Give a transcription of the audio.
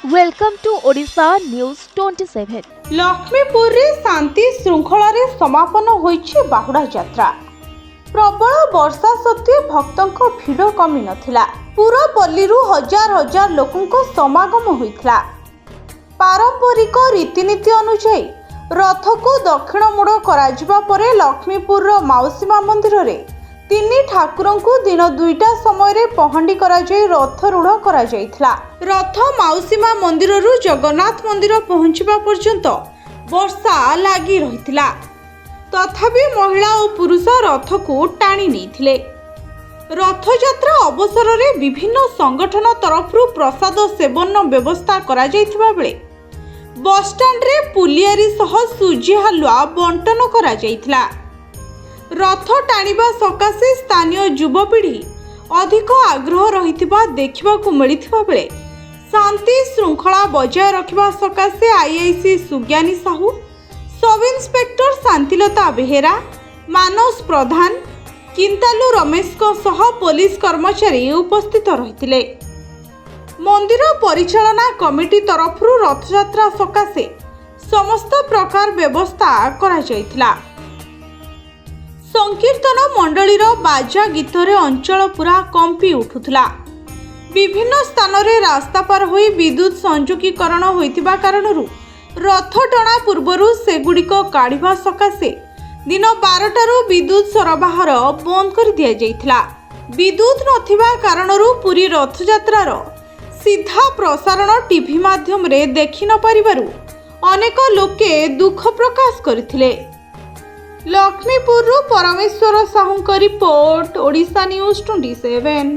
Welcome to Odisha News 27. Laxmipur रे शांति श्रृंखला रे समापन होइछि बाहुडा यात्रा। प्रबल वर्षा सत्वे भक्तों भिड़ कमी नथिला। पूरा पल्लीरु हजार हजार लोकों समागम होइथिला। पारंपरिक रीतिनीति अनुसार रथ को दक्षिण मोड़ कराजिबा परे लक्ष्मीपुर रो माउसीमा मंदिर रे तीन ठाकुरों को दिन 2टा समय रे पहंडी करा जाय रथ रूढ़ करा जायथिला। रथ माउसीमा मंदिर रु जगन्नाथ मंदिर पहुंचबा पर्यंत वर्षा लागी रहिथिला। तथापि महिला और पुरुष रथ को टाणी नेथिले। रथ यात्रा अवसर रे विभिन्न संगठन तरफ प्रसाद सेवन व्यवस्था करा जायथिबा बेले बस स्टैंड रे पुलियारी सह सुजी हलुआ बंटन करा जायथिला। रथ टाणिबा सकाशे स्थानीय युवपीढ़ी अधिक आग्रह रहिथिबा देखिबाकू मिलिथिबा बेले शांति श्रृंखला बजाय रखिबा सकाशे IIC Sujnani Sahu, sub inspector Shantilata Behera, Manas Pradhan, किंतालु रमेश को सह पुलिस कर्मचारी उपस्थित रहिथिले। मंदिर परिचालना कमिटी तरफ रथयात्रा सकाशे समस्त प्रकार व्यवस्था करा जायथिला। संकीर्तन मंडलीर बाजा गीतरे अंचल पूरा कंपी उठुला। विभिन्न स्थान रे रास्ता पार होई विद्युत संयोगीकरण होइतिबा कारणरू रथ टणा पूर्वरु सेगुड़िक काढ़िबा सकाशे दिन 12टारू विद्युत सरबराह बंद कर दिया जायथिला। विद्युत नथिबा कारणरू पुरी रथयात्रार सीधा प्रसारण टीवी माध्यम रे देखि न परिबारु अनेक लोके दुख प्रकाश करथिले। लक्ष्मीपुर परमेश्वर साहू रिपोर्ट, ओडिशा न्यूज 27।